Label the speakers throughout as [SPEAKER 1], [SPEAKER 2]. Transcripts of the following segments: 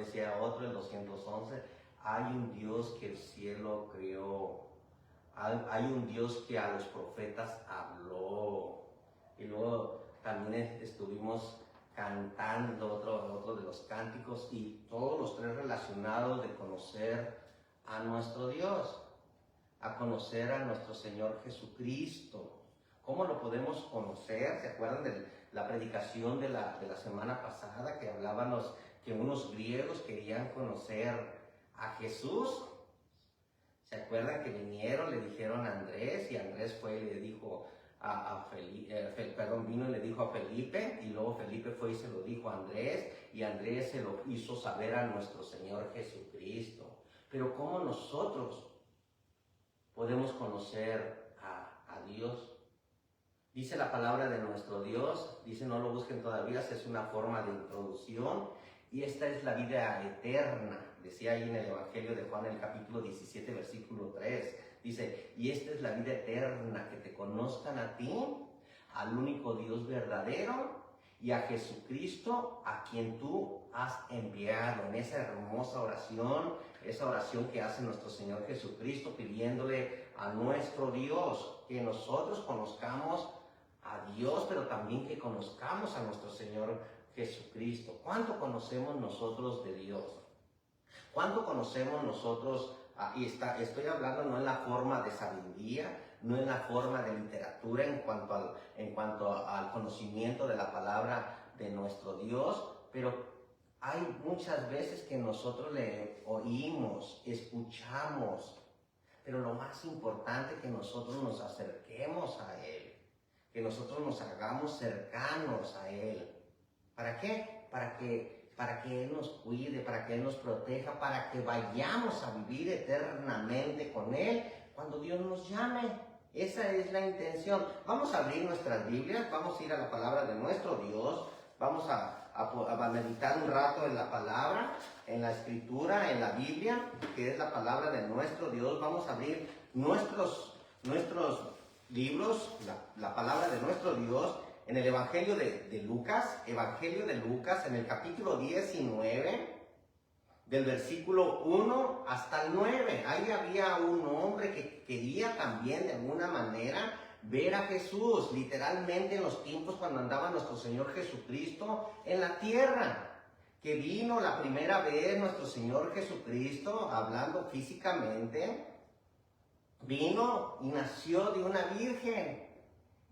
[SPEAKER 1] decía otro, el 211, hay un Dios que el cielo creó, hay un Dios que a los profetas habló. Y luego también estuvimos cantando otro de los cánticos, y todos los tres relacionados de conocer a nuestro Dios, a conocer a nuestro Señor Jesucristo. ¿Cómo lo podemos conocer? ¿Se acuerdan de la predicación de la semana pasada que hablábamos que unos griegos querían conocer a Jesús? ¿Se acuerdan que vinieron, le dijeron a Andrés, y Andrés fue y le dijo vino y le dijo a Felipe, y luego Felipe fue y se lo dijo a Andrés, y Andrés se lo hizo saber a nuestro Señor Jesucristo? Pero ¿cómo nosotros podemos conocer a Dios? Dice la palabra de nuestro Dios, dice, no lo busquen todavía, es una forma de introducción, y esta es la vida eterna. Decía ahí en el Evangelio de Juan, el capítulo 17, versículo 3, dice, y esta es la vida eterna, que te conozcan a ti, al único Dios verdadero, y a Jesucristo, a quien tú has enviado. En esa hermosa oración, esa oración que hace nuestro Señor Jesucristo, pidiéndole a nuestro Dios que nosotros conozcamos a Dios, pero también que conozcamos a nuestro Señor Jesucristo. ¿Cuánto conocemos nosotros de Dios? ¿Cuánto conocemos nosotros? Y estoy hablando no en la forma de sabiduría, no en la forma de literatura, en cuanto al conocimiento de la palabra de nuestro Dios, pero hay muchas veces que nosotros le oímos, escuchamos, pero lo más importante es que nosotros nos acerquemos a Él, que nosotros nos hagamos cercanos a Él. ¿Para qué? Para que Él nos cuide, para que Él nos proteja, para que vayamos a vivir eternamente con Él cuando Dios nos llame. Esa es la intención. Vamos a abrir nuestras Biblias, vamos a ir a la palabra de nuestro Dios, vamos a meditar un rato en la palabra, en la escritura, en la Biblia, que es la palabra de nuestro Dios. Vamos a abrir nuestros libros, la palabra de nuestro Dios, en el Evangelio de Lucas, en el capítulo 19, del versículo 1 hasta el 9. Ahí había un hombre que quería también de alguna manera ver a Jesús, literalmente en los tiempos cuando andaba nuestro Señor Jesucristo en la tierra, que vino la primera vez nuestro Señor Jesucristo, hablando físicamente, vino y nació de una virgen,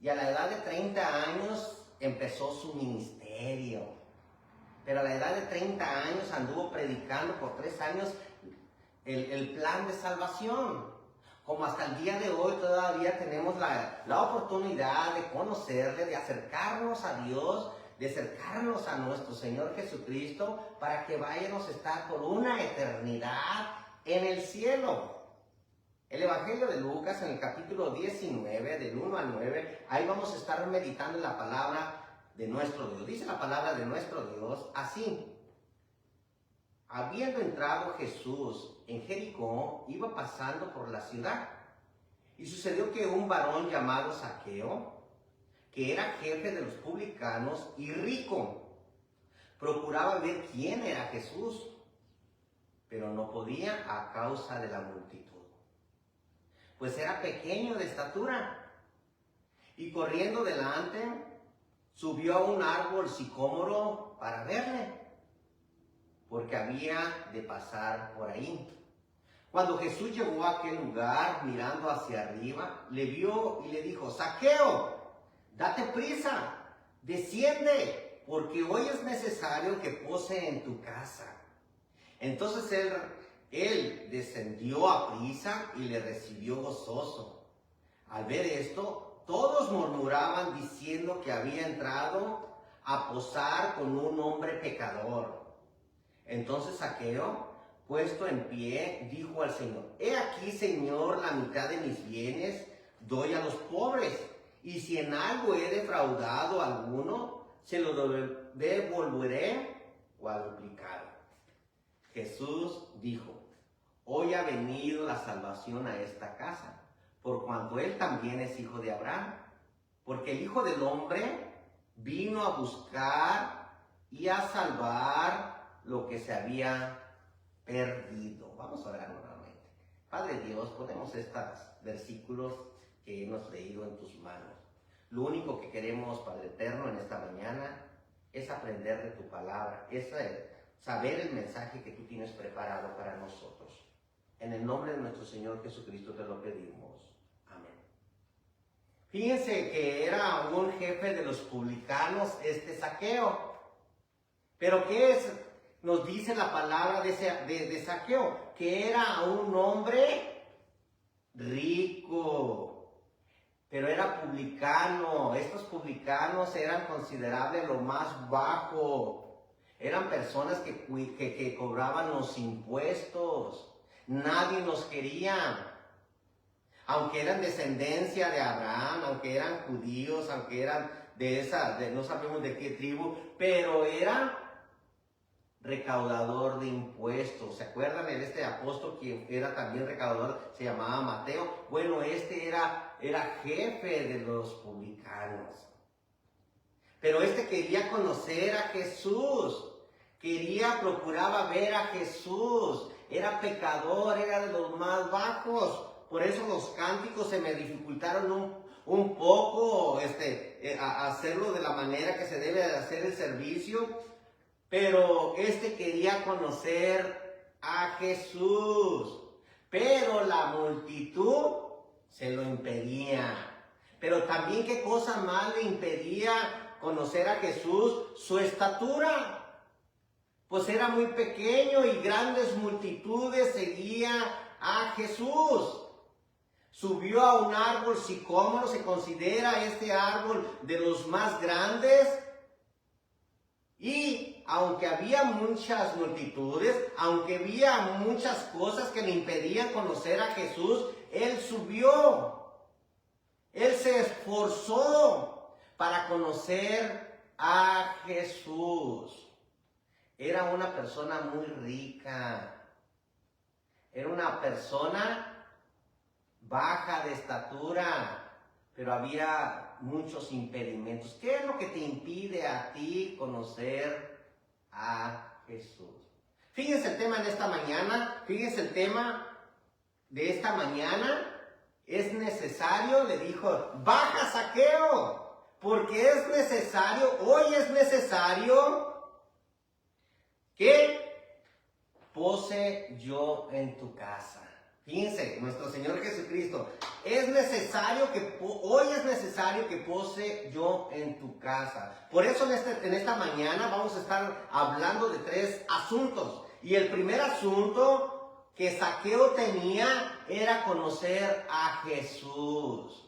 [SPEAKER 1] y a la edad de 30 años empezó su ministerio. Pero a la edad de 30 años anduvo predicando por 3 años el plan de salvación. Como hasta el día de hoy todavía tenemos la oportunidad de conocerle, de acercarnos a Dios, de acercarnos a nuestro Señor Jesucristo, para que vayamos a estar por una eternidad en el cielo. El Evangelio de Lucas, en el capítulo 19, del 1 al 9, ahí vamos a estar meditando en la palabra de nuestro Dios. Dice la palabra de nuestro Dios así: habiendo entrado Jesús en Jericó, iba pasando por la ciudad, y sucedió que un varón llamado Zaqueo, que era jefe de los publicanos y rico, procuraba ver quién era Jesús, pero no podía a causa de la multitud, pues era pequeño de estatura. Y corriendo delante, subió a un árbol sicómoro para verle, porque había de pasar por ahí. Cuando Jesús llegó a aquel lugar, mirando hacia arriba, le vio y le dijo: Zaqueo, date prisa, desciende, porque hoy es necesario que pose en tu casa. Entonces él descendió a prisa y le recibió gozoso. Al ver esto, todos murmuraban diciendo que había entrado a posar con un hombre pecador. Entonces Zaqueo, puesto en pie, dijo al Señor: He aquí, Señor, la mitad de mis bienes doy a los pobres, y si en algo he defraudado a alguno, se lo devolveré cuadruplicado. Jesús dijo: Hoy ha venido la salvación a esta casa, por cuanto él también es hijo de Abraham, porque el Hijo del Hombre vino a buscar y a salvar lo que se había perdido. Vamos a orar nuevamente. Padre Dios, ponemos estos versículos que hemos leído en tus manos. Lo único que queremos, Padre Eterno, en esta mañana es aprender de tu palabra, es saber el mensaje que tú tienes preparado para nosotros. En el nombre de nuestro Señor Jesucristo te lo pedimos. Amén. Fíjense que era un jefe de los publicanos, Zaqueo. Pero ¿qué es? Nos dice la palabra de Zaqueo, que era un hombre rico. Pero era publicano. Estos publicanos eran considerables lo más bajo. Eran personas que cobraban los impuestos. Nadie los quería. Aunque eran descendencia de Abraham, aunque eran judíos, aunque eran no sabemos de qué tribu, pero era recaudador de impuestos. ¿Se acuerdan de este apóstol que era también recaudador? Se llamaba Mateo. Bueno, era jefe de los publicanos. Pero quería conocer a Jesús. Procuraba ver a Jesús. Era pecador, era de los más bajos. Por eso los cánticos se me dificultaron un poco a hacerlo de la manera que se debe de hacer el servicio. Pero quería conocer a Jesús. Pero la multitud se lo impedía. Pero también, ¿qué cosa más le impedía conocer a Jesús? Su estatura. Pues era muy pequeño y grandes multitudes seguían a Jesús. Subió a un árbol sicómoro, se considera este árbol de los más grandes. Y aunque había muchas multitudes, aunque había muchas cosas que le impedían conocer a Jesús, él subió. Él se esforzó para conocer a Jesús. Era una persona muy rica. Era una persona baja de estatura. Pero había muchos impedimentos. ¿Qué es lo que te impide a ti conocer a Jesús? Fíjense el tema en esta mañana. Fíjense el tema de esta mañana. Es necesario, le dijo, baja Zaqueo, porque es necesario, hoy es necesario que pose yo en tu casa. Fíjense, nuestro Señor Jesucristo, hoy es necesario que pose yo en tu casa. Por eso en esta mañana vamos a estar hablando de 3 asuntos. Y el primer asunto que Zaqueo tenía era conocer a Jesús.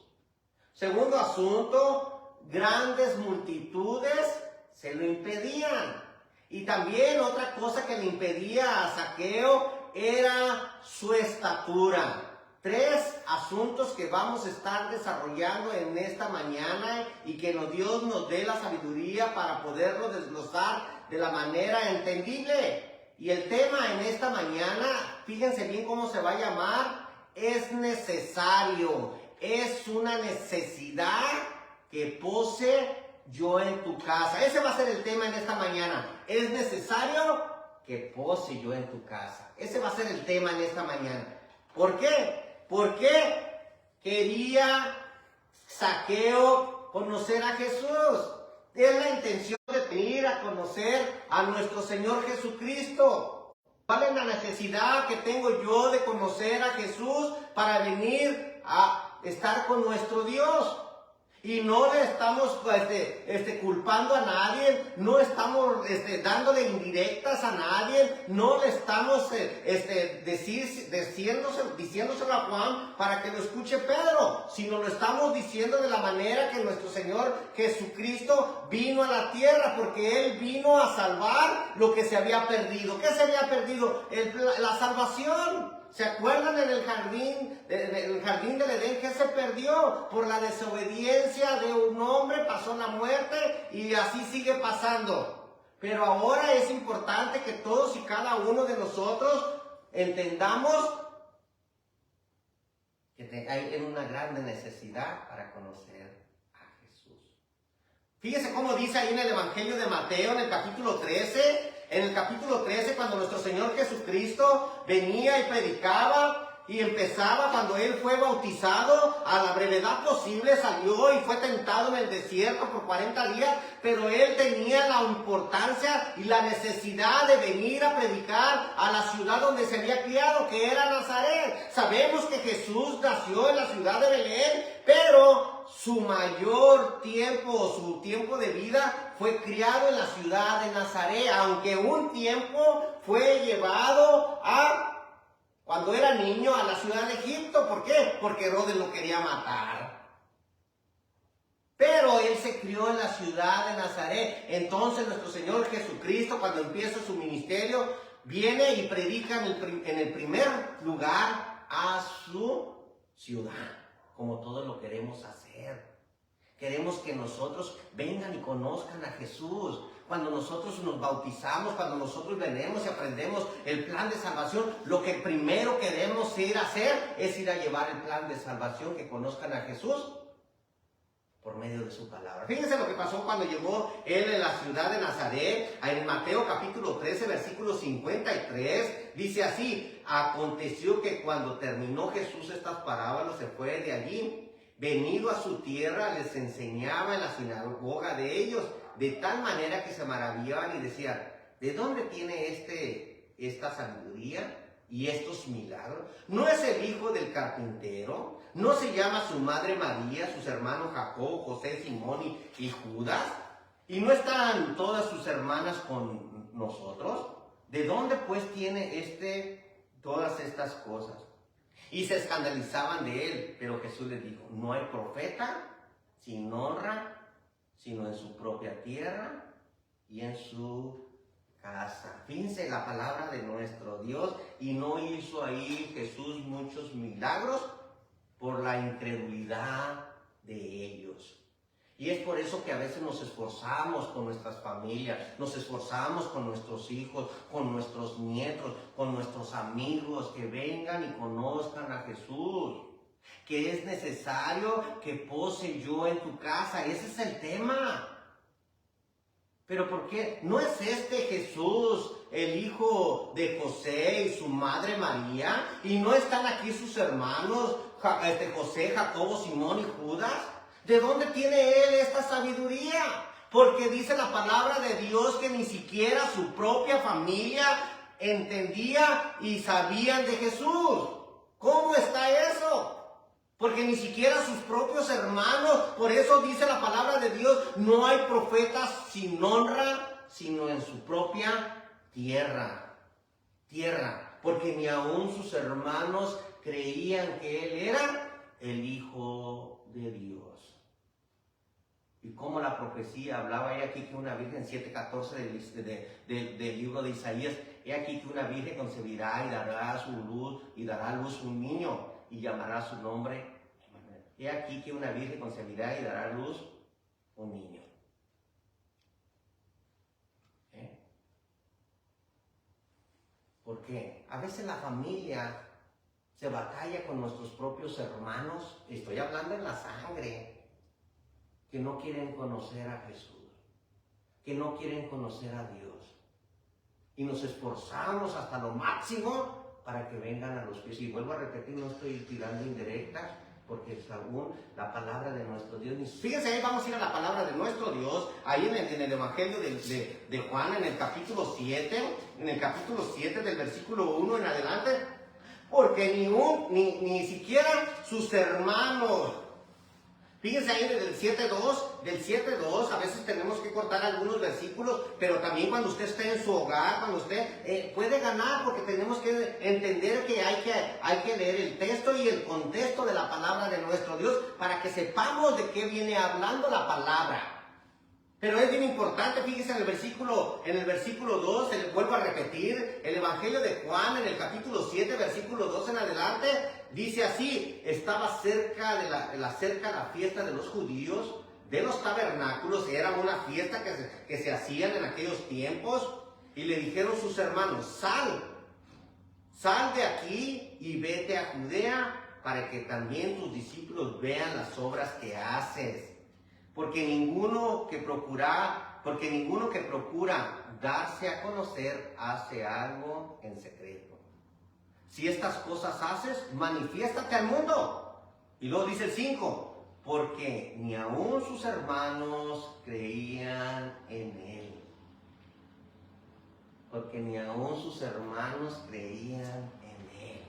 [SPEAKER 1] Segundo asunto, grandes multitudes se lo impedían. Y también otra cosa que le impedía a Zaqueo era su estatura. 3 asuntos que vamos a estar desarrollando en esta mañana y que Dios nos dé la sabiduría para poderlo desglosar de la manera entendible. Y el tema en esta mañana, fíjense bien cómo se va a llamar, es necesario, es una necesidad que pose yo en tu casa. Ese va a ser el tema en esta mañana. Es necesario que pose yo en tu casa. Ese va a ser el tema en esta mañana. ¿Por qué? Porque quería Zaqueo conocer a Jesús. Es la intención de venir a conocer a nuestro Señor Jesucristo. ¿Cuál es la necesidad que tengo yo de conocer a Jesús para venir a estar con nuestro Dios? Y no le estamos culpando a nadie, no estamos dándole indirectas a nadie, no le estamos diciéndoselo a Juan para que lo escuche Pedro, sino lo estamos diciendo de la manera que nuestro Señor Jesucristo vino a la tierra, porque Él vino a salvar lo que se había perdido. ¿Qué se había perdido? La salvación. ¿Se acuerdan en el jardín del Edén que se perdió? Por la desobediencia de un hombre pasó la muerte y así sigue pasando. Pero ahora es importante que todos y cada uno de nosotros entendamos que hay una grande necesidad para conocer a Jesús. Fíjese cómo dice ahí en el Evangelio de Mateo, en el capítulo 13, en el capítulo 13, cuando nuestro Señor Jesucristo venía y predicaba, y empezaba cuando Él fue bautizado, a la brevedad posible salió y fue tentado en el desierto por 40 días, pero Él tenía la importancia y la necesidad de venir a predicar a la ciudad donde se había criado, que era Nazaret. Sabemos que Jesús nació en la ciudad de Belén, pero su mayor tiempo, su tiempo de vida fue criado en la ciudad de Nazaret, aunque un tiempo fue llevado cuando era niño, a la ciudad de Egipto. ¿Por qué? Porque Herodes lo quería matar. Pero Él se crió en la ciudad de Nazaret. Entonces nuestro Señor Jesucristo, cuando empieza su ministerio, viene y predica en el primer lugar a su ciudad, como todos lo queremos hacer. Queremos que nosotros vengan y conozcan a Jesús. Cuando nosotros nos bautizamos, cuando nosotros venimos y aprendemos el plan de salvación, lo que primero queremos ir a hacer es ir a llevar el plan de salvación, que conozcan a Jesús por medio de su palabra. Fíjense lo que pasó cuando llegó Él en la ciudad de Nazaret. En Mateo capítulo 13, versículo 53, dice así: aconteció que cuando terminó Jesús estas parábolas, se fue de allí. Venido a su tierra, les enseñaba en la sinagoga de ellos, de tal manera que se maravillaban y decían: ¿de dónde tiene esta sabiduría y estos milagros? ¿No es el hijo del carpintero? ¿No se llama su madre María, sus hermanos Jacob, José, Simón y Judas? ¿Y no están todas sus hermanas con nosotros? ¿De dónde pues tiene todas estas cosas? Y se escandalizaban de Él, pero Jesús les dijo: no hay profeta sin honra, sino en su propia tierra y en su casa. Fíjense la palabra de nuestro Dios. Y no hizo ahí Jesús muchos milagros por la incredulidad de ellos. Y es por eso que a veces nos esforzamos con nuestras familias, nos esforzamos con nuestros hijos, con nuestros nietos, con nuestros amigos, que vengan y conozcan a Jesús. Que es necesario que pose yo en tu casa. Ese es el tema. ¿Pero por qué? ¿No es este Jesús el hijo de José y su madre María? ¿Y no están aquí sus hermanos, José, Jacobo, Simón y Judas? ¿De dónde tiene Él esta sabiduría? Porque dice la palabra de Dios que ni siquiera su propia familia entendía y sabían de Jesús. ¿Cómo está eso? Porque ni siquiera sus propios hermanos. Por eso dice la palabra de Dios: no hay profetas sin honra, sino en su propia tierra. Porque ni aún sus hermanos creían que Él era el Hijo de Dios. Y como la profecía hablaba, he aquí que una virgen, 7:14 del libro de Isaías: he aquí que una virgen concebirá y dará a luz un niño, y llamará su nombre Emmanuel. He aquí que una virgen concebirá y dará a luz un niño. ¿Por qué? A veces la familia se batalla con nuestros propios hermanos, estoy hablando en la sangre, que no quieren conocer a Jesús, que no quieren conocer a Dios. Y nos esforzamos hasta lo máximo para que vengan a los pies. Y vuelvo a repetir, no estoy tirando indirectas, porque es aún la palabra de nuestro Dios. Fíjense, ahí vamos a ir a la palabra de nuestro Dios, ahí en el Evangelio de Juan, en el capítulo 7, del versículo 1 en adelante. Porque ni siquiera sus hermanos. Fíjense ahí del 7.2, a veces tenemos que cortar algunos versículos, pero también cuando usted esté en su hogar, cuando usted puede ganar, porque tenemos que entender que hay que leer el texto y el contexto de la palabra de nuestro Dios para que sepamos de qué viene hablando la palabra. Pero es bien importante, fíjense en el versículo 2, vuelvo a repetir, el Evangelio de Juan, en el capítulo 7, versículo 2 en adelante, dice así: estaba cerca la fiesta de los judíos, de los tabernáculos. Era una fiesta que se hacían en aquellos tiempos, y le dijeron sus hermanos: sal de aquí y vete a Judea, para que también tus discípulos vean las obras que haces. Porque ninguno que procura porque ninguno que procura darse a conocer hace algo en secreto. Si estas cosas haces, manifiéstate al mundo. Y luego dice el 5, porque ni aun sus hermanos creían en él. Porque ni aun sus hermanos creían en él.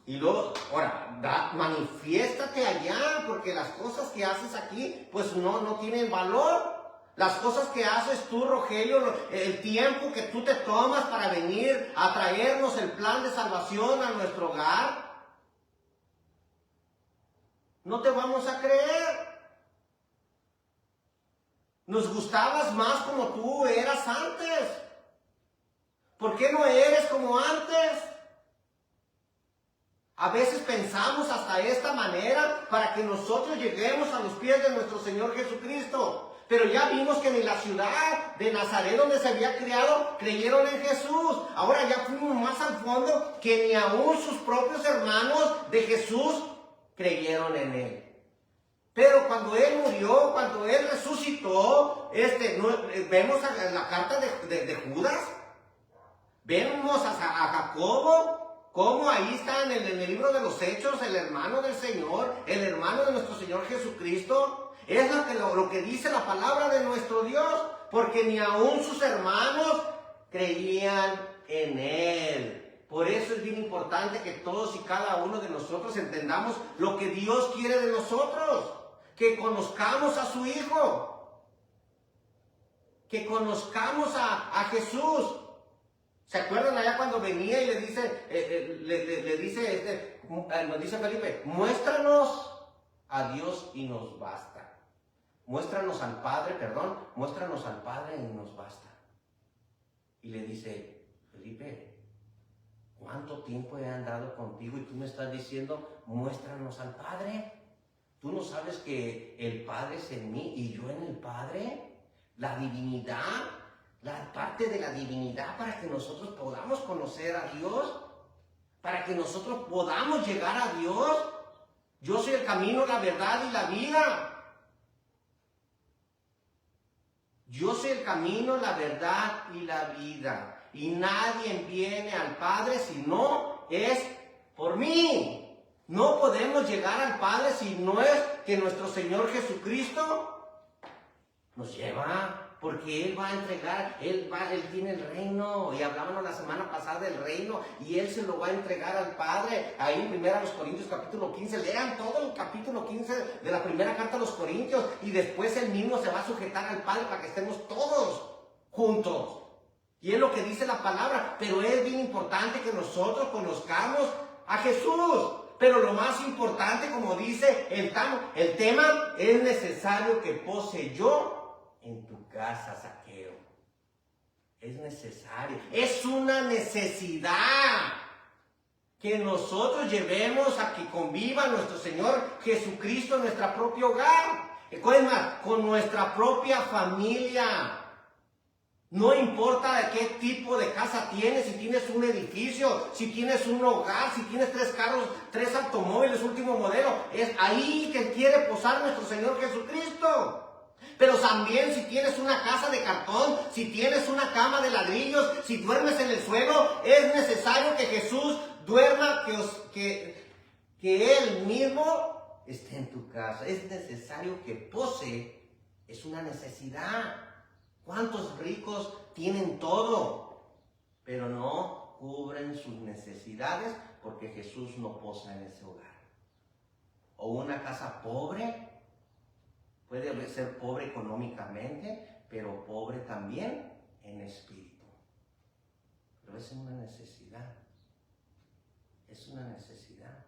[SPEAKER 1] Y luego, ahora, manifiéstate allá, porque las cosas que haces aquí, pues no tienen valor. Las cosas que haces tú, Rogelio, el tiempo que tú te tomas para venir a traernos el plan de salvación a nuestro hogar, no te vamos a creer. Nos gustabas más como tú eras antes. ¿Por qué no eres como antes? A veces pensamos hasta esta manera para que nosotros lleguemos a los pies de nuestro Señor Jesucristo. Pero ya vimos que ni la ciudad de Nazaret donde se había criado creyeron en Jesús. Ahora ya fuimos más al fondo, que ni aún sus propios hermanos de Jesús creyeron en él. Pero cuando él murió, cuando él resucitó, vemos la carta de Judas, vemos a Jacobo, como ahí está en el libro de los Hechos, el hermano del Señor, el hermano de nuestro Señor Jesucristo. Es lo que dice la palabra de nuestro Dios, porque ni aún sus hermanos creían en él. Por eso es bien importante que todos y cada uno de nosotros entendamos lo que Dios quiere de nosotros, que conozcamos a su Hijo, que conozcamos a Jesús. ¿Se acuerdan allá cuando venía y le dice, nos dice Felipe, muéstranos a Dios y nos basta? Muéstranos al Padre y nos basta. Y le dice, Felipe, ¿cuánto tiempo he andado contigo y tú me estás diciendo, muéstranos al Padre? ¿Tú no sabes que el Padre es en mí y yo en el Padre? La divinidad, la parte de la divinidad para que nosotros podamos conocer a Dios, para que nosotros podamos llegar a Dios. Yo soy el camino, la verdad y la vida. Yo soy el camino, la verdad y la vida. Y nadie viene al Padre si no es por mí. No podemos llegar al Padre si no es que nuestro Señor Jesucristo nos lleva. Porque Él va a entregar, Él tiene el reino. Y hablábamos la semana pasada del reino. Y Él se lo va a entregar al Padre. Ahí en 1 Corintios capítulo 15. Lean todo el capítulo 15 de la primera carta a los Corintios. Y después Él mismo se va a sujetar al Padre para que estemos todos juntos. Y es lo que dice la palabra. Pero es bien importante que nosotros conozcamos a Jesús. Pero lo más importante, como dice el tema, es necesario que pose yo en tu casa, Zaqueo. Es necesario, es una necesidad que nosotros llevemos a que conviva nuestro Señor Jesucristo en nuestro propio hogar. Con nuestra propia familia. No importa de qué tipo de casa tienes, si tienes un edificio, si tienes un hogar, si tienes 3 carros, 3 automóviles, último modelo. Es ahí que quiere posar nuestro Señor Jesucristo. Pero también si tienes una casa de cartón, si tienes una cama de ladrillos, si duermes en el suelo, es necesario que Jesús duerma, que Él mismo esté en tu casa. Es necesario que pose, es una necesidad. ¿Cuántos ricos tienen todo, pero no cubren sus necesidades porque Jesús no posa en ese hogar? O una casa pobre. Puede ser pobre económicamente, pero pobre también en espíritu. Pero es una necesidad. Es una necesidad.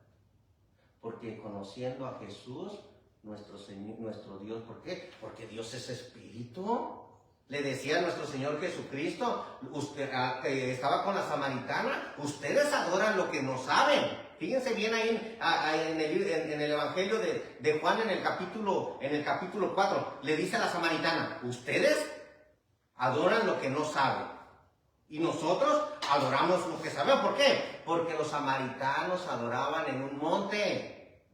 [SPEAKER 1] Porque conociendo a Jesús, nuestro Señor, nuestro Dios, ¿por qué? Porque Dios es espíritu. Le decía a nuestro Señor Jesucristo, que estaba con la samaritana, ustedes adoran lo que no saben. Fíjense bien ahí en el Evangelio de Juan en el capítulo 4. Le dice a la samaritana, ustedes adoran lo que no saben. Y nosotros adoramos lo que sabemos. ¿Por qué? Porque los samaritanos adoraban en un monte.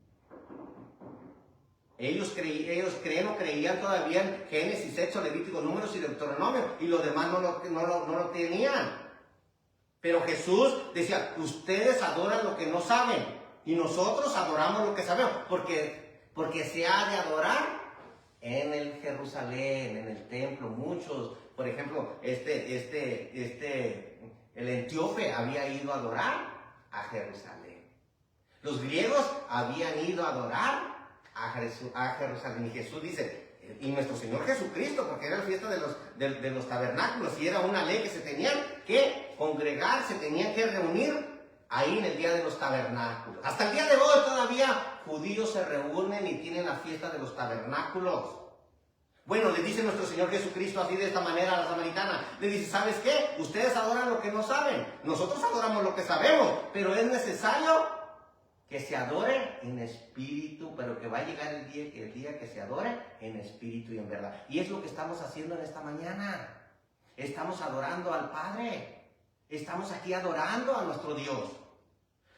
[SPEAKER 1] Ellos creen o creían todavía en Génesis, Éxodo, Levítico, Números y Deuteronomio, y los demás no lo tenían. Pero Jesús decía, ustedes adoran lo que no saben, y nosotros adoramos lo que sabemos, porque se ha de adorar en el Jerusalén, en el templo. Muchos, por ejemplo, el etíope había ido a adorar a Jerusalén. Los griegos habían ido a adorar a Jerusalén. Y Jesús dice, y nuestro Señor Jesucristo, porque era la fiesta de los tabernáculos, y era una ley que se tenían que congregar, se tenían que reunir ahí en el día de los tabernáculos. Hasta el día de hoy todavía judíos se reúnen y tienen la fiesta de los tabernáculos. Bueno, le dice nuestro Señor Jesucristo así de esta manera a la samaritana. Le dice, ¿sabes qué? Ustedes adoran lo que no saben. Nosotros adoramos lo que sabemos. Pero es necesario que se adore en espíritu, pero que va a llegar el día que se adore en espíritu y en verdad. Y es lo que estamos haciendo en esta mañana. Estamos adorando al Padre. Estamos aquí adorando a nuestro Dios.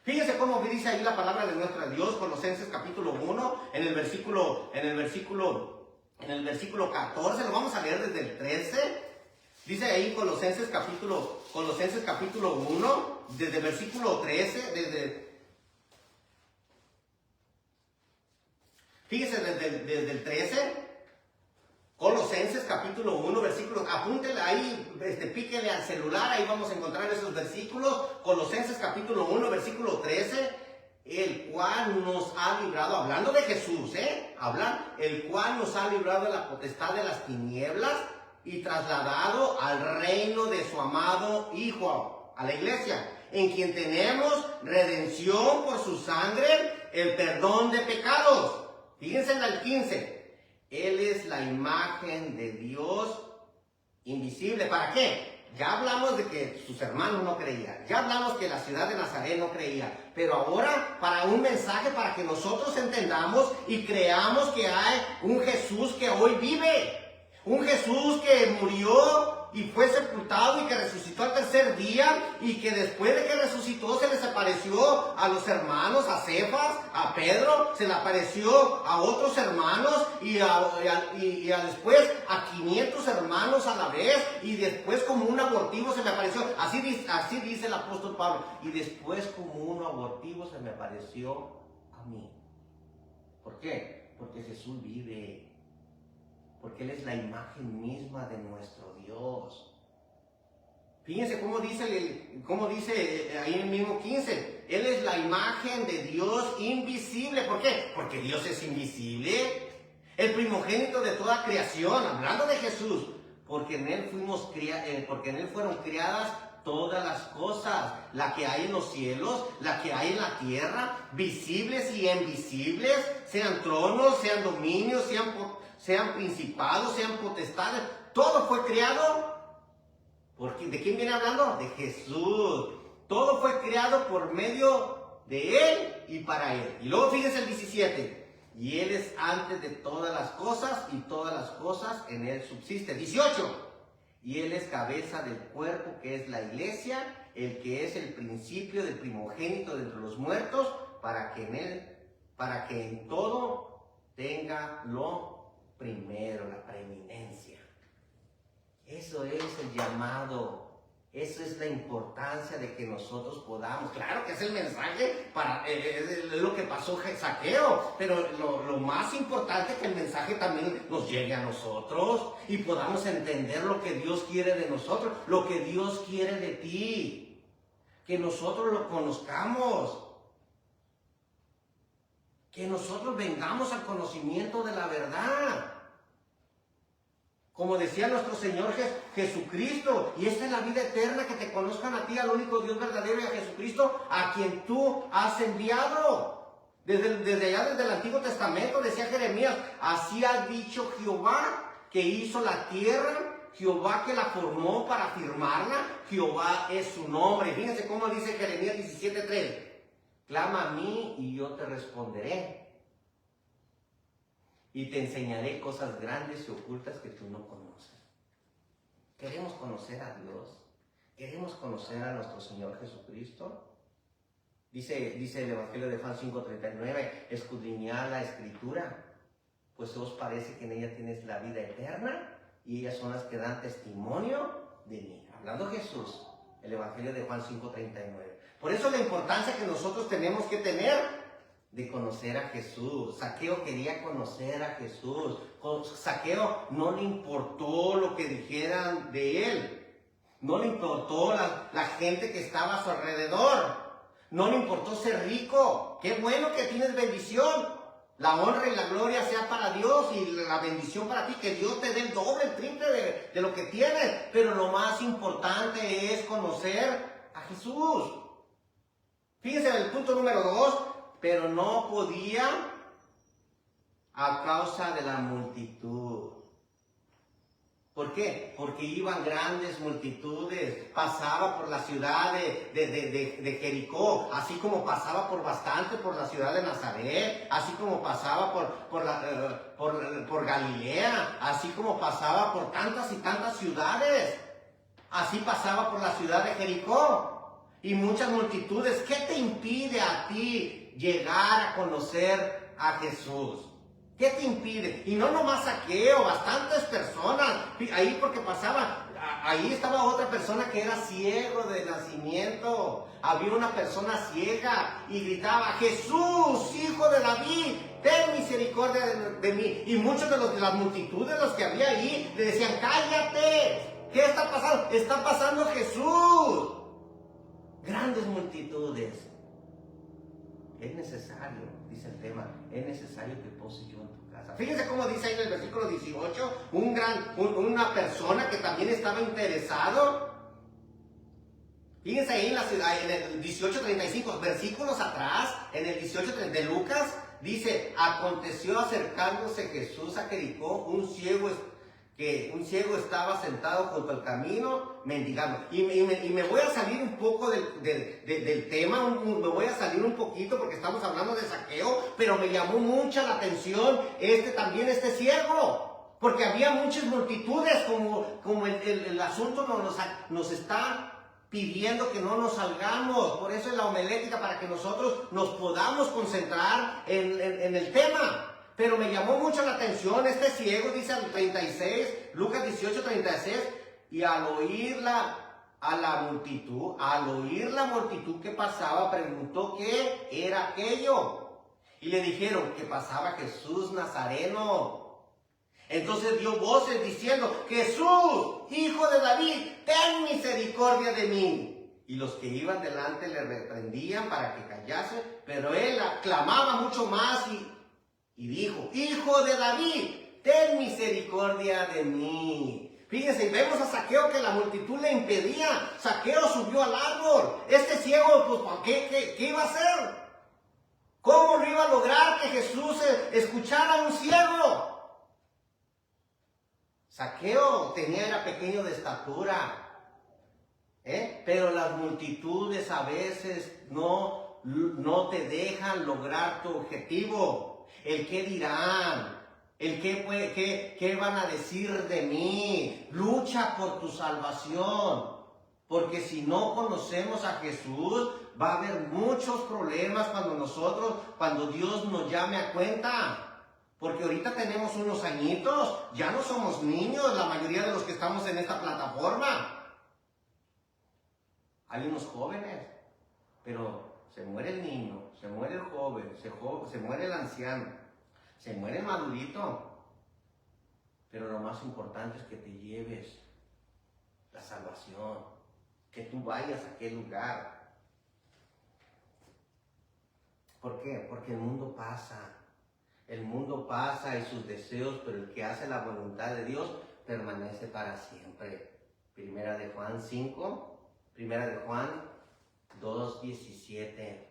[SPEAKER 1] Fíjense cómo dice ahí la palabra de nuestro Dios, Colosenses capítulo 1, en el versículo 14, lo vamos a leer desde el 13. Dice ahí Colosenses capítulo 1, desde el versículo 13, fíjese desde el 13, Colosenses capítulo 1, versículos, apúntele ahí, píquele al celular, ahí vamos a encontrar esos versículos. Colosenses capítulo 1, versículo 13, el cual nos ha librado, hablando de Jesús, el cual nos ha librado de la potestad de las tinieblas y trasladado al reino de su amado Hijo, a la iglesia, en quien tenemos redención por su sangre, el perdón de pecados. Fíjense en el 15. Él es la imagen de Dios invisible. ¿Para qué? Ya hablamos de que sus hermanos no creían. Ya hablamos que la ciudad de Nazaret no creía. Pero ahora, para un mensaje, para que nosotros entendamos y creamos que hay un Jesús que hoy vive. Un Jesús que murió y fue sepultado y que resucitó al tercer día, y que después de que resucitó se les apareció a los hermanos, a Cefas, a Pedro, se le apareció a otros hermanos y después a 500 hermanos a la vez, y después como un abortivo se me apareció, así dice el apóstol Pablo, y después como un abortivo se me apareció a mí. ¿Por qué? Porque Jesús vive. Porque Él es la imagen misma de nuestro Dios. Fíjense cómo dice ahí en el mismo 15. Él es la imagen de Dios invisible. ¿Por qué? Porque Dios es invisible. El primogénito de toda creación, hablando de Jesús. Porque en Él fueron creadas todas las cosas, la que hay en los cielos, la que hay en la tierra, visibles y invisibles, sean tronos, sean dominios, sean principados, sean potestades, todo fue creado. ¿De quién viene hablando? De Jesús. Todo fue creado por medio de Él y para Él. Y luego fíjense el 17. Y Él es antes de todas las cosas, y todas las cosas en Él subsisten. 18. Y Él es cabeza del cuerpo, que es la iglesia, el que es el principio del primogénito de entre los muertos, para que en todo tenga lo primero, la preeminencia. Eso es el llamado, eso es la importancia de que nosotros podamos. Claro que es el mensaje, es lo que pasó Zaqueo, pero lo más importante es que el mensaje también nos llegue a nosotros y podamos entender lo que Dios quiere de nosotros, lo que Dios quiere de ti, que nosotros lo conozcamos. Que nosotros vengamos al conocimiento de la verdad. Como decía nuestro Señor Jesucristo, y esta es la vida eterna, que te conozcan a ti, al único Dios verdadero, y a Jesucristo, a quien tú has enviado. Desde el Antiguo Testamento decía Jeremías, así ha dicho Jehová, que hizo la tierra, Jehová que la formó para firmarla, Jehová es su nombre. Fíjense cómo dice Jeremías 17:3. Clama a mí y yo te responderé, y te enseñaré cosas grandes y ocultas que tú no conoces. ¿Queremos conocer a Dios? ¿Queremos conocer a nuestro Señor Jesucristo? Dice el Evangelio de Juan 5:39, escudriñad la Escritura, pues os parece que en ella tienes la vida eterna y ellas son las que dan testimonio de mí. Hablando Jesús, el Evangelio de Juan 5:39. Por eso la importancia que nosotros tenemos que tener de conocer a Jesús. Zaqueo quería conocer a Jesús. Zaqueo no le importó lo que dijeran de él. No le importó la gente que estaba a su alrededor. No le importó ser rico. Qué bueno que tienes bendición. La honra y la gloria sea para Dios y la bendición para ti. Que Dios te dé el doble, el triple de lo que tienes. Pero lo más importante es conocer a Jesús. Fíjense en el punto número 2. Pero no podía a causa de la multitud. ¿Por qué? Porque iban grandes multitudes, pasaba por la ciudad de Jericó, así como pasaba por bastante por la ciudad de Nazaret, así como pasaba por Galilea, así como pasaba por tantas y tantas ciudades, así pasaba por la ciudad de Jericó. Y muchas multitudes. ¿Qué te impide a ti llegar a conocer a Jesús? ¿Qué te impide? Y no nomás Zaqueo, bastantes personas. Ahí porque pasaba, ahí estaba otra persona que era ciego de nacimiento. Había una persona ciega y gritaba: Jesús, hijo de David, ten misericordia de mí. Y muchos de las multitudes, los que había ahí, le decían: cállate. ¿Qué está pasando? Está pasando Jesús. Grandes multitudes. Es necesario, dice el tema, es necesario que pose yo en tu casa. Fíjense cómo dice ahí en el versículo 18, una persona que también estaba interesado. Fíjense ahí en el 18:35, versículos atrás, en el 18:30 de Lucas, dice: aconteció acercándose Jesús a Jericó, un ciego estaba sentado junto al camino mendigando. Y me voy a salir un poco del tema, me voy a salir un poquito porque estamos hablando de Zaqueo, pero me llamó mucha la atención este ciego, porque había muchas multitudes, como el asunto nos está pidiendo que no nos salgamos. Por eso es la homilética, para que nosotros nos podamos concentrar en el tema. Pero me llamó mucho la atención este ciego, dice al 36, Lucas 18:36, y al oír la multitud que pasaba, preguntó qué era aquello. Y le dijeron que pasaba Jesús Nazareno. Entonces dio voces diciendo: Jesús, hijo de David, ten misericordia de mí. Y los que iban delante le reprendían para que callase, pero él clamaba mucho más y dijo: Hijo de David, ten misericordia de mí. Fíjense, y vemos a Zaqueo que la multitud le impedía. Zaqueo subió al árbol. Este ciego, pues, ¿qué iba a hacer? ¿Cómo lo iba a lograr que Jesús escuchara a un ciego? Zaqueo era pequeño de estatura, pero las multitudes a veces no te dejan lograr tu objetivo. El qué dirán, el qué van a decir de mí. Lucha por tu salvación, porque si no conocemos a Jesús, va a haber muchos problemas cuando Dios nos llame a cuenta. Porque ahorita tenemos unos añitos, ya no somos niños, la mayoría de los que estamos en esta plataforma. Hay unos jóvenes, pero se muere el niño, se muere el joven, se muere el anciano, se muere el madurito. Pero lo más importante es que te lleves la salvación, que tú vayas a aquel lugar. ¿Por qué? Porque el mundo pasa. El mundo pasa y sus deseos, pero el que hace la voluntad de Dios permanece para siempre. Primera de Juan 5, Primera de Juan 2:17.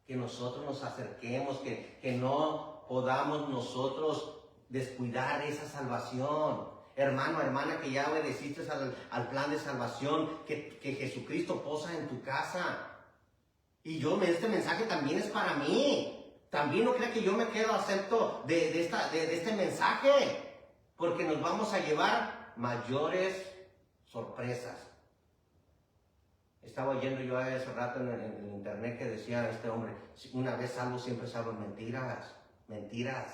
[SPEAKER 1] Que nosotros nos acerquemos, que no podamos nosotros descuidar esa salvación. Hermano, hermana, que ya obedeciste al plan de salvación, que Jesucristo posa en tu casa. Y este mensaje también es para mí. También no crea que yo me quedo acepto de este mensaje, porque nos vamos a llevar mayores sorpresas. Estaba oyendo yo hace rato en internet que decía este hombre: una vez salvo, siempre salvo. Mentiras.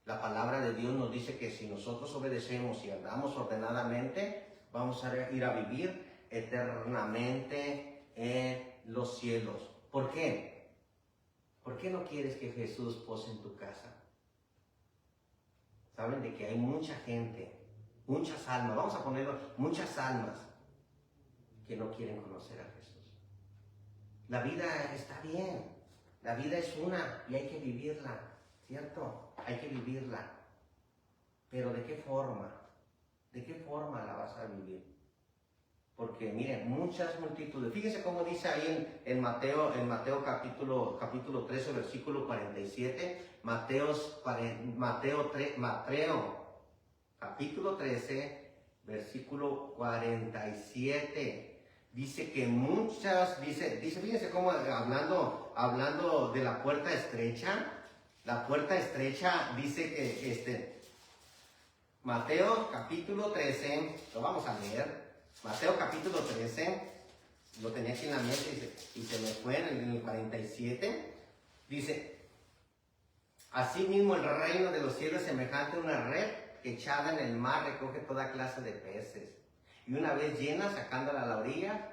[SPEAKER 1] La palabra de Dios nos dice que si nosotros obedecemos y andamos ordenadamente, vamos a ir a vivir eternamente en los cielos. ¿Por qué? ¿Por qué no quieres que Jesús pose en tu casa? Saben de que hay mucha gente, muchas almas, vamos a ponerlo, muchas almas que no quieren conocer a Jesús. La vida está bien, la vida es una y hay que vivirla, ¿cierto? Hay que vivirla. Pero ¿de qué forma? ¿De qué forma la vas a vivir? Porque miren, muchas multitudes. Fíjense cómo dice ahí en Mateo capítulo 13, versículo 47. Mateo capítulo 13, versículo 47. Dice que muchas, fíjense cómo hablando de la puerta estrecha. La puerta estrecha dice que Mateo capítulo 13, lo vamos a leer. Mateo capítulo 13, lo tenía aquí en la mesa y se me fue en el 47. Dice, asimismo el reino de los cielos es semejante a una red que echada en el mar recoge toda clase de peces. Y una vez llena, sacándola a la orilla,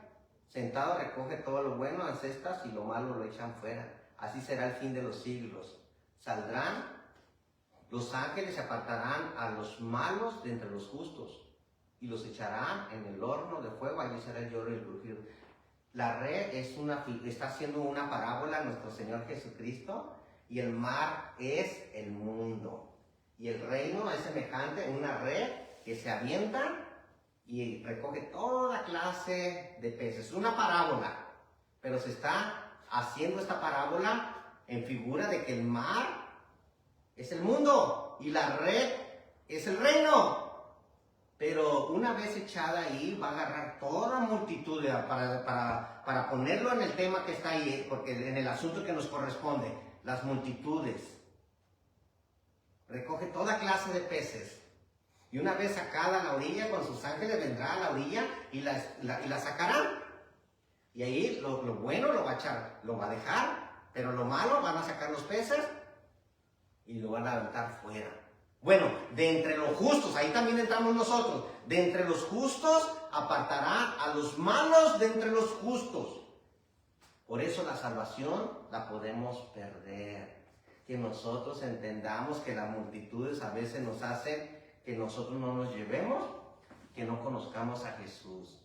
[SPEAKER 1] sentado recoge todo lo bueno en cestas y lo malo lo echan fuera. Así será el fin de los siglos. Saldrán los ángeles, se apartarán a los malos de entre los justos y los echarán en el horno de fuego. Allí será el lloro y el crujir. La red está haciendo una parábola a nuestro Señor Jesucristo, y el mar es el mundo. Y el reino es semejante a una red que se avienta y recoge toda clase de peces. Es una parábola, pero se está haciendo esta parábola en figura de que el mar es el mundo y la red es el reino. Pero una vez echada ahí, va a agarrar toda multitud para ponerlo en el tema que está ahí, porque en el asunto que nos corresponde, las multitudes. Recoge toda clase de peces. Y una vez sacada a la orilla, con sus ángeles vendrá a la orilla y la sacará. Y ahí lo bueno lo va a echar, lo va a dejar, pero lo malo van a sacar los peces y lo van a aventar fuera. Bueno, de entre los justos, ahí también entramos nosotros. De entre los justos apartará a los malos de entre los justos. Por eso la salvación la podemos perder. Que nosotros entendamos que las multitudes a veces nos hacen que nosotros no nos llevemos, que no conozcamos a Jesús,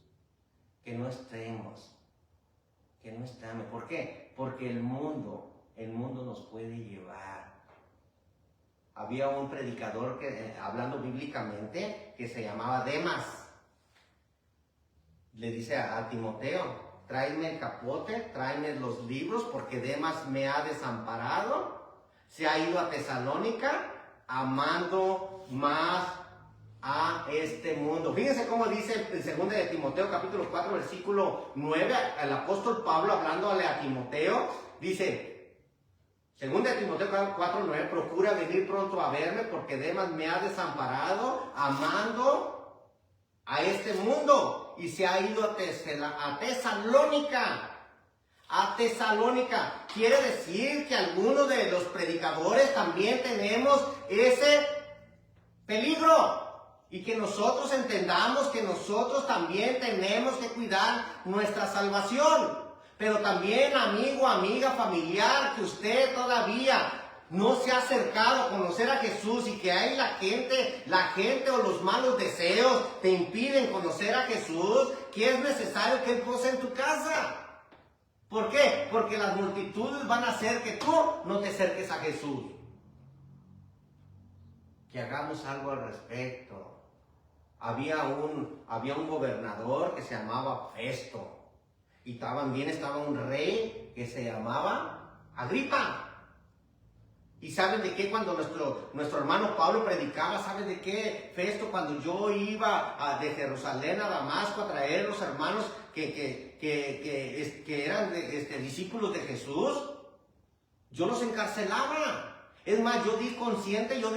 [SPEAKER 1] que no estemos. ¿Por qué? Porque el mundo nos puede llevar. Había un predicador hablando bíblicamente, que se llamaba Demas. Le dice a Timoteo, tráeme el capote, tráeme los libros, porque Demas me ha desamparado. Se ha ido a Tesalónica, amando más a este mundo. Fíjense cómo dice en 2 de Timoteo capítulo 4 versículo 9, el apóstol Pablo hablándole a Timoteo, dice, 2 de Timoteo 4:9, procura venir pronto a verme, porque Demas me ha desamparado, amando a este mundo, y se ha ido a Tesalónica. A Tesalónica. Quiere decir que algunos de los predicadores también tenemos ese peligro. Y que nosotros entendamos que nosotros también tenemos que cuidar nuestra salvación. Pero también, amigo, amiga, familiar, que usted todavía no se ha acercado a conocer a Jesús, y que hay la gente o los malos deseos te impiden conocer a Jesús, que es necesario que Él pose en tu casa. ¿Por qué? Porque las multitudes van a hacer que tú no te acerques a Jesús. Que hagamos algo al respecto. Había un gobernador que se llamaba Festo. Y también estaba un rey que se llamaba Agripa. ¿Y saben de qué? Cuando nuestro hermano Pablo predicaba, ¿saben de qué? Festo, cuando yo iba de Jerusalén a Damasco a traer los hermanos que eran discípulos de Jesús, yo los encarcelaba. Es más, yo di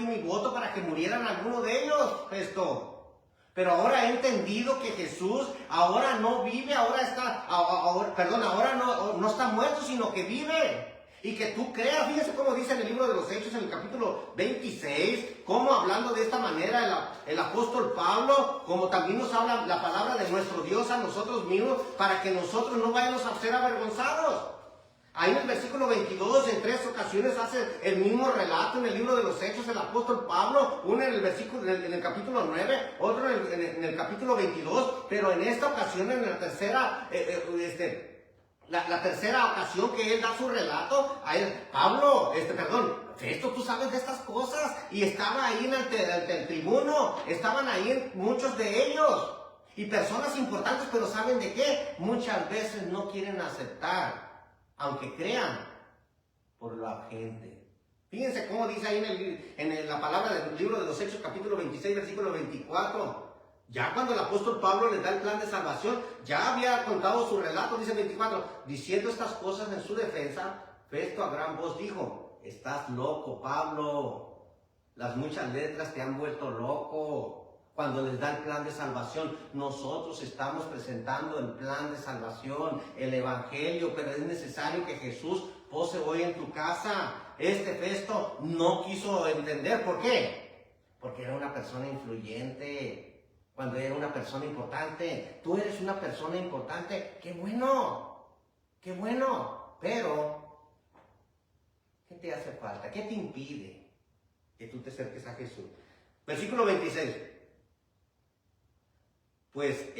[SPEAKER 1] mi voto para que murieran algunos de ellos, Festo. Pero ahora he entendido que Jesús ahora no vive, ahora no está muerto, sino que vive. Y que tú creas, fíjense cómo dice en el libro de los Hechos, en el capítulo 26, cómo hablando de esta manera el apóstol Pablo, como también nos habla la palabra de nuestro Dios a nosotros mismos, para que nosotros no vayamos a ser avergonzados. Ahí en el versículo 22, en 3 ocasiones hace el mismo relato en el libro de los Hechos el apóstol Pablo, uno en el capítulo 9, otro en el capítulo 22, pero en esta ocasión, en la tercera, la tercera ocasión que él da su relato, a él, Pablo, Festo, tú sabes de estas cosas, y estaba ahí ante el tribuno, estaban ahí muchos de ellos, y personas importantes, pero ¿saben de qué? Muchas veces no quieren aceptar, aunque crean, por la gente. Fíjense cómo dice ahí en la palabra del libro de los Hechos, capítulo 26, versículo 24. Ya cuando el apóstol Pablo les da el plan de salvación, ya había contado su relato, dice 24, diciendo estas cosas en su defensa, Festo a gran voz dijo, estás loco, Pablo, las muchas letras te han vuelto loco. Cuando les da el plan de salvación, nosotros estamos presentando el plan de salvación, el evangelio, pero es necesario que Jesús pose hoy en tu casa. Festo no quiso entender, ¿por qué? Porque era una persona influyente, cuando era una persona importante. Tú eres una persona importante, qué bueno, pero ¿qué te hace falta? ¿Qué te impide que tú te acerques a Jesús? Versículo 26. Pues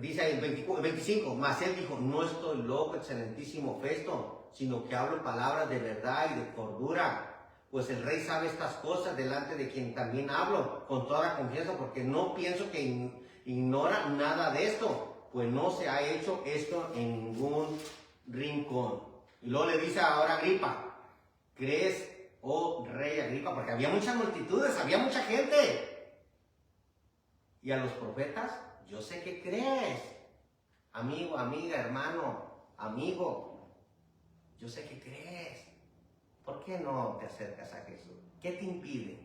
[SPEAKER 1] dice ahí el 25, mas él dijo, no estoy loco, excelentísimo Festo, sino que hablo palabras de verdad y de cordura. Pues el rey sabe estas cosas, delante de quien también hablo, con toda confianza, porque no pienso que ignora nada de esto, pues no se ha hecho esto en ningún rincón. Y luego le dice ahora a Agripa, ¿crees, oh rey Agripa? Porque había muchas multitudes, había mucha gente. Y a los profetas, yo sé que crees, amigo, amiga, hermano, amigo, yo sé que crees. ¿Por qué no te acercas a Jesús? ¿Qué te impide?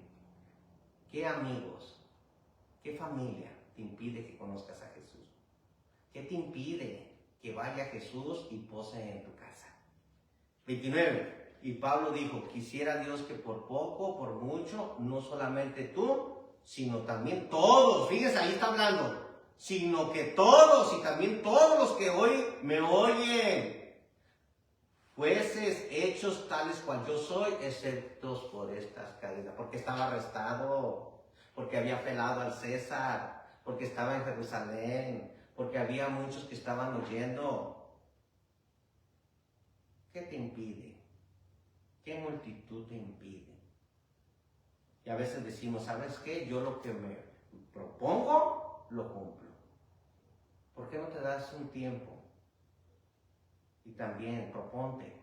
[SPEAKER 1] ¿Qué amigos? ¿Qué familia te impide que conozcas a Jesús? ¿Qué te impide que vaya a Jesús y pose en tu casa? 29. Y Pablo dijo, quisiera Dios que por poco, por mucho, no solamente tú, sino también todos, fíjense, ahí está hablando, sino que todos y también todos los que hoy me oyen, fueses hechos tales cual yo soy, exceptos por estas cadenas, porque estaba arrestado, porque había apelado al César, porque estaba en Jerusalén, porque había muchos que estaban huyendo. ¿Qué te impide? ¿Qué multitud te impide? Y a veces decimos, ¿sabes qué? Yo lo que me propongo, lo cumplo. ¿Por qué no te das un tiempo? Y también proponte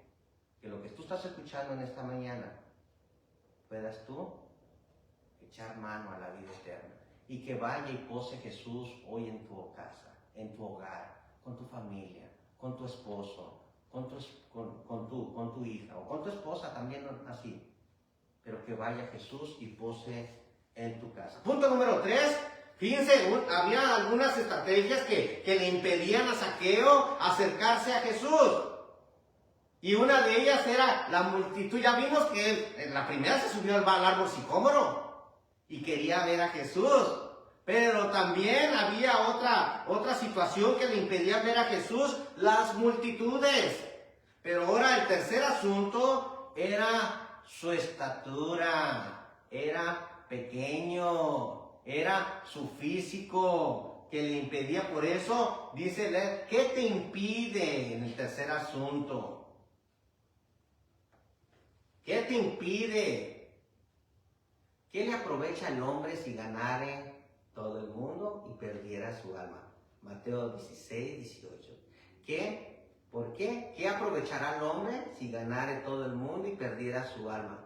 [SPEAKER 1] que lo que tú estás escuchando en esta mañana, puedas tú echar mano a la vida eterna. Y que vaya y pose Jesús hoy en tu casa, en tu hogar, con tu familia, con tu esposo, con tu hija, o con tu esposa también así. Pero que vaya Jesús y pose en tu casa. Punto número 3. Fíjense, había algunas estrategias que le impedían a Zaqueo acercarse a Jesús. Y una de ellas era la multitud. Ya vimos que él, la primera se subió al árbol sicómoro y quería ver a Jesús. Pero también había otra situación que le impedía ver a Jesús, las multitudes. Pero ahora el tercer asunto era su estatura, era pequeño, era su físico que le impedía. Por eso dice, ¿qué te impide en el tercer asunto? ¿Qué te impide? ¿Qué le aprovecha al hombre si ganare todo el mundo y perdiera su alma? Mateo 16, 18. ¿Qué? ¿Por qué? ¿Qué aprovechará el hombre si ganare todo el mundo y perdiera su alma?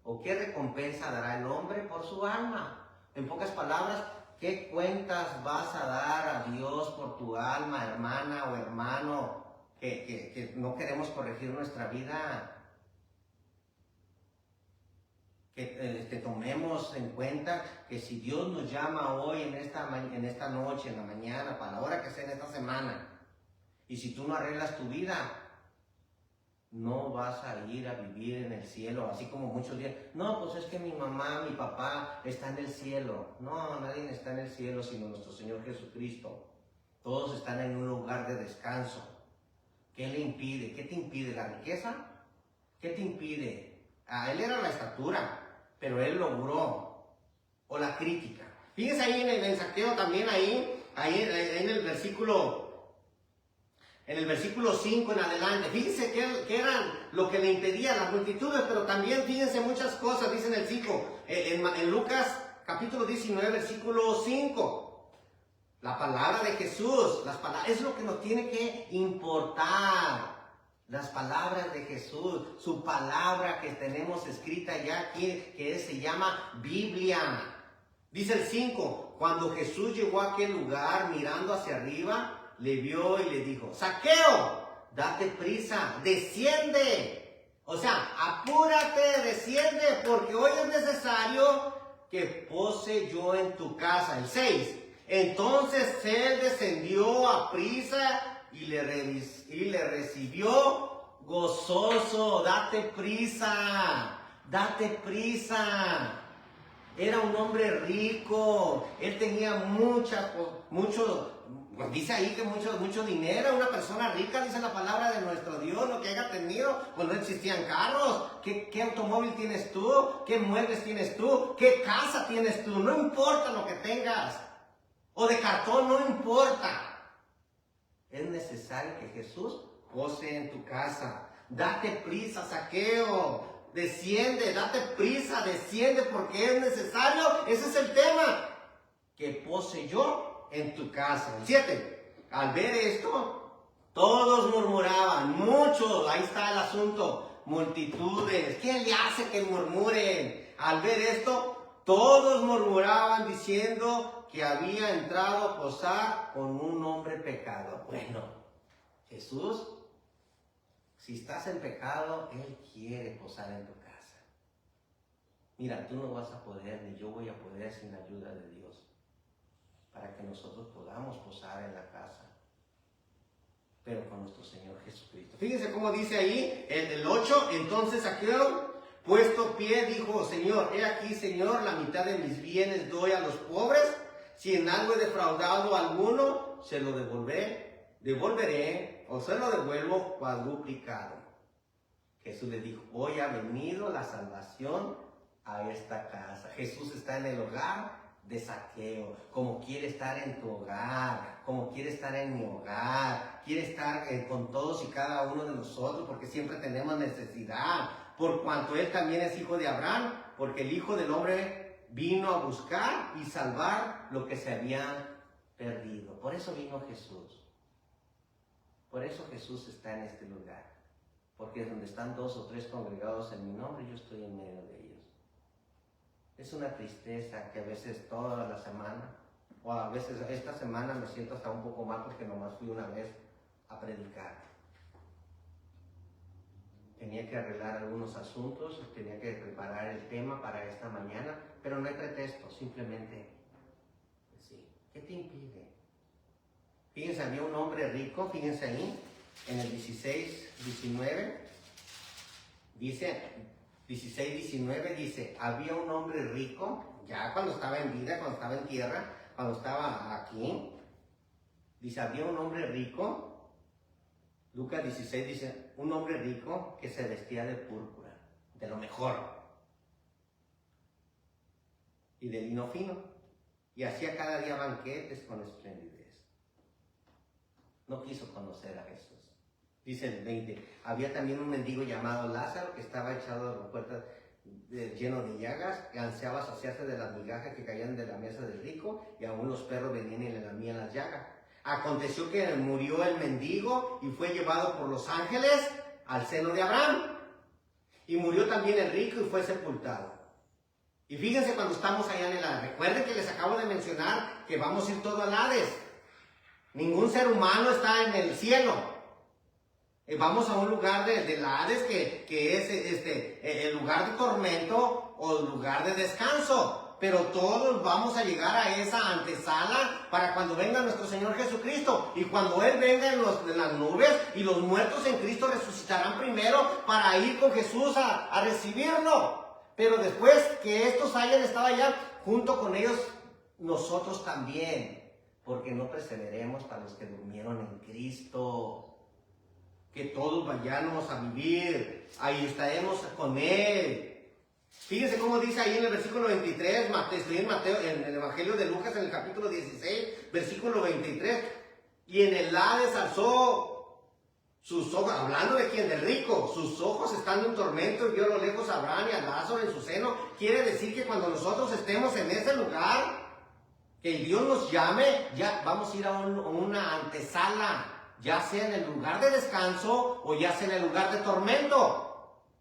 [SPEAKER 1] ¿O qué recompensa dará el hombre por su alma? En pocas palabras, ¿qué cuentas vas a dar a Dios por tu alma, hermana o hermano, que no queremos corregir nuestra vida? Que tomemos en cuenta que si Dios nos llama hoy, en esta noche, en la mañana, para la hora que sea en esta semana, y si tú no arreglas tu vida, No vas a ir a vivir en el cielo, así como muchos días. No, pues es que mi mamá, mi papá está en el cielo. No, nadie está en el cielo sino nuestro Señor Jesucristo. Todos están en un lugar de descanso. ¿Qué le impide? ¿Qué te impide? ¿La riqueza? ¿Qué te impide? Él era la estatura, pero él logró. O la crítica. Fíjense ahí en el Zaqueo también, ahí en el versículo 5 en adelante. Fíjense que eran lo que le impedía a las multitudes, pero también fíjense muchas cosas, dice en el 5, en Lucas capítulo 19, versículo 5. La palabra de Jesús, es lo que nos tiene que importar. Las palabras de Jesús, su palabra que tenemos escrita ya aquí, que se llama Biblia. Dice el 5, cuando Jesús llegó a aquel lugar, mirando hacia arriba, le vio y le dijo, Zaqueo, date prisa, desciende. O sea, apúrate, desciende, porque hoy es necesario que pose yo en tu casa. El 6, entonces él descendió a prisa y le recibió gozoso. Date prisa, date prisa. Era un hombre rico, él tenía dice ahí que mucho dinero, una persona rica, dice la palabra de nuestro Dios, lo que haya tenido, pues no existían carros. ¿Qué automóvil tienes tú? ¿Qué muebles tienes tú? ¿Qué casa tienes tú? No importa lo que tengas, o de cartón, no importa. Es necesario que Jesús pose en tu casa. Date prisa, Zaqueo. Desciende, date prisa, desciende porque es necesario. Ese es el tema. Que pose yo en tu casa. El 7. Al ver esto, todos murmuraban. Muchos, ahí está el asunto. Multitudes. ¿Qué le hace que murmuren? Al ver esto, todos murmuraban diciendo que había entrado a posar con un hombre pecador. Bueno, Jesús, si estás en pecado, Él quiere posar en tu casa. Mira, tú no vas a poder, ni yo voy a poder sin la ayuda de Dios, para que nosotros podamos posar en la casa, pero con nuestro Señor Jesucristo. Fíjense cómo dice ahí, el 8, entonces Zaqueo, puesto pie, dijo, Señor, he aquí, Señor, la mitad de mis bienes doy a los pobres. Si en algo he defraudado a alguno, se lo devolveré, o se lo devuelvo cuadruplicado. Jesús le dijo, hoy ha venido la salvación a esta casa. Jesús está en el hogar de Zaqueo, como quiere estar en tu hogar, como quiere estar en mi hogar, quiere estar con todos y cada uno de nosotros, porque siempre tenemos necesidad, por cuanto Él también es hijo de Abraham, porque el Hijo del Hombre vino a buscar y salvar lo que se había perdido. Por eso vino Jesús. Por eso Jesús está en este lugar. Porque donde están 2 o 3 congregados en mi nombre, yo estoy en medio de ellos. Es una tristeza que a veces toda la semana, o a veces esta semana me siento hasta un poco mal porque nomás fui una vez a predicar. Tenía que arreglar algunos asuntos, tenía que preparar el tema para esta mañana, pero no hay pretexto, simplemente, sí. ¿Qué te impide? Fíjense, había un hombre rico, fíjense ahí, en el 16-19, dice, 16-19 dice, había un hombre rico, ya cuando estaba en vida, cuando estaba en tierra, cuando estaba aquí, dice, había un hombre rico. Lucas 16 dice, un hombre rico que se vestía de púrpura, de lo mejor, y de lino fino, y hacía cada día banquetes con esplendidez. No quiso conocer a Jesús. Dice el 20, había también un mendigo llamado Lázaro que estaba echado a las puertas lleno de llagas, que ansiaba saciarse de las migajas que caían de la mesa del rico, y aún los perros venían y le lamían las llagas. Aconteció que murió el mendigo y fue llevado por los ángeles al seno de Abraham. Y murió también el rico y fue sepultado. Y fíjense cuando estamos allá en el Hades. Recuerden que les acabo de mencionar que vamos a ir todo al Hades. Ningún ser humano está en el cielo. Vamos a un lugar del Hades que es el lugar de tormento o el lugar de descanso.
[SPEAKER 2] pero todos vamos a llegar a esa antesala para cuando venga nuestro Señor Jesucristo. Y cuando Él venga en las nubes, y los muertos en Cristo resucitarán primero para ir con Jesús a recibirlo. Pero después que estos hayan estado allá, junto con ellos, nosotros también, porque no perseveremos para los que durmieron en Cristo. Que todos vayamos a vivir, ahí estaremos con Él. Fíjense cómo dice ahí en el versículo 23, estoy en Mateo, en el Evangelio de Lucas, en el capítulo 16, versículo 23. Y en el Hades alzó sus ojos, hablando de quién, del rico, sus ojos estando en tormento, y vio a lo lejos a Abraham y a Lázaro en su seno. Quiere decir que cuando nosotros estemos en ese lugar, que Dios nos llame, ya vamos a ir a una antesala, ya sea en el lugar de descanso o ya sea en el lugar de tormento.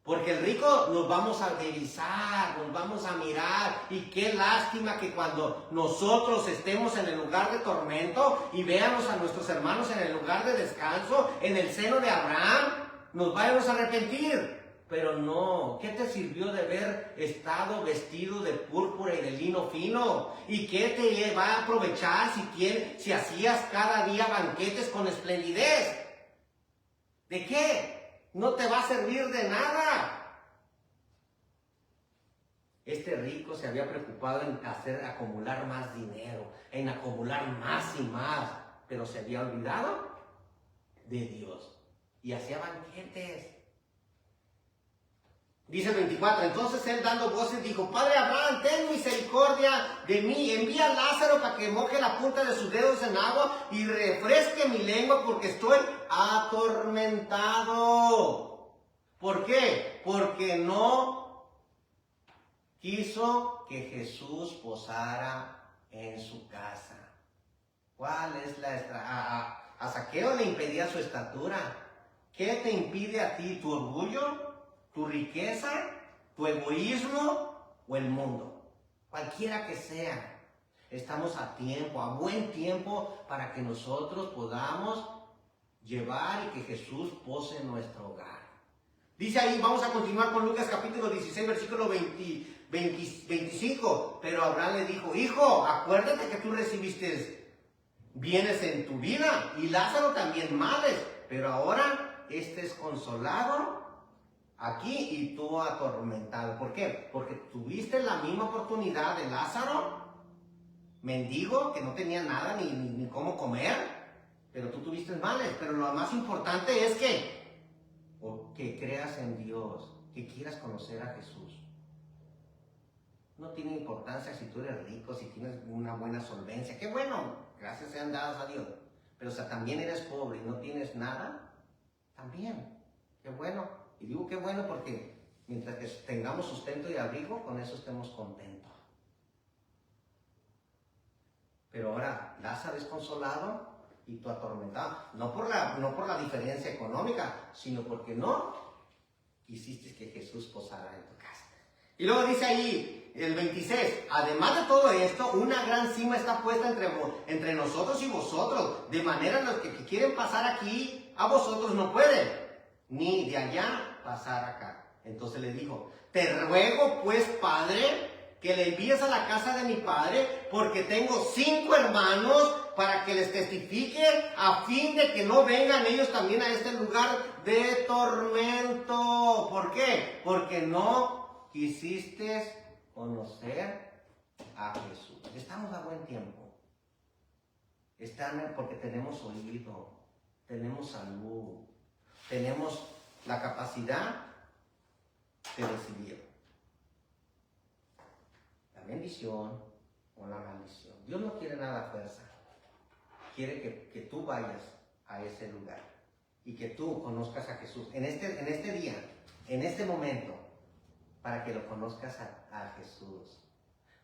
[SPEAKER 2] Porque el rico nos vamos a divisar, nos vamos a mirar. Y qué lástima que cuando nosotros estemos en el lugar de tormento y veamos a nuestros hermanos en el lugar de descanso, en el seno de Abraham, nos vayamos a arrepentir. Pero no, ¿qué te sirvió de haber estado vestido de púrpura y de lino fino? ¿Y qué te va a aprovechar si hacías cada día banquetes con esplendidez? ¿De qué? No te va a servir de nada. Este rico se había preocupado en acumular más dinero, en acumular más y más, pero se había olvidado de Dios y hacía banquetes. Dice el 24, entonces él dando voces dijo, Padre Abraham, ten misericordia de mí, envía a Lázaro para que moje la punta de sus dedos en agua y refresque mi lengua porque estoy atormentado. ¿Por qué? Porque no quiso que Jesús posara en su casa. ¿Cuál es a Zaqueo le impedía su estatura? ¿Qué te impide a ti? ¿Tu orgullo? ¿Tu riqueza? ¿Tu egoísmo? ¿O el mundo? Cualquiera que sea, estamos a tiempo, a buen tiempo, para que nosotros podamos llevar y que Jesús pose en nuestro hogar. Dice ahí, vamos a continuar con Lucas capítulo 16, versículo 25. Pero Abraham le dijo, hijo, acuérdate que tú recibiste bienes en tu vida y Lázaro también males, pero ahora este es consolado aquí y tú atormentado. ¿Por qué? Porque tuviste la misma oportunidad de Lázaro, mendigo, que no tenía nada ni cómo comer, pero tú tuviste males. Pero lo más importante es que creas en Dios, que quieras conocer a Jesús. No tiene importancia si tú eres rico, si tienes una buena solvencia. ¡Qué bueno! Gracias sean dadas a Dios. Pero si también eres pobre y no tienes nada, también. ¡Qué bueno! Y digo qué bueno porque mientras que tengamos sustento y abrigo, con eso estemos contentos. Pero ahora Lázaro es consolado y tú atormentado. No por la diferencia económica, sino porque no quisiste que Jesús posara en tu casa. Y luego dice ahí, el 26, además de todo esto, una gran cima está puesta entre nosotros y vosotros, de manera los que quieren pasar aquí, a vosotros no pueden, ni de allá pasar acá. Entonces le dijo, te ruego pues, Padre, que le envíes a la casa de mi padre, porque tengo 5 hermanos, para que les testifique, a fin de que no vengan ellos también a este lugar de tormento. ¿Por qué? Porque no quisiste conocer a Jesús. Estamos a buen tiempo. Porque tenemos oído, tenemos salud, tenemos la capacidad de recibir la bendición o la maldición. Dios no quiere nada a fuerza. Quiere que tú vayas a ese lugar y que tú conozcas a Jesús en este día, en este momento, para que lo conozcas a Jesús.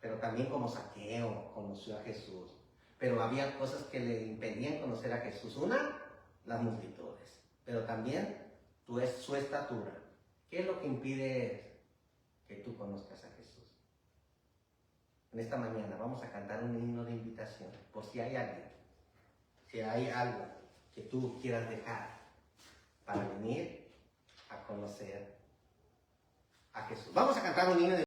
[SPEAKER 2] Pero también como Zaqueo conoció a Jesús. Pero había cosas que le impedían conocer a Jesús. Una, las multitudes. Pero también su estatura. ¿Qué es lo que impide que tú conozcas a Jesús? En esta mañana vamos a cantar un himno de invitación. Por si hay alguien, si hay algo que tú quieras dejar para venir a conocer a Jesús. Vamos a cantar un himno de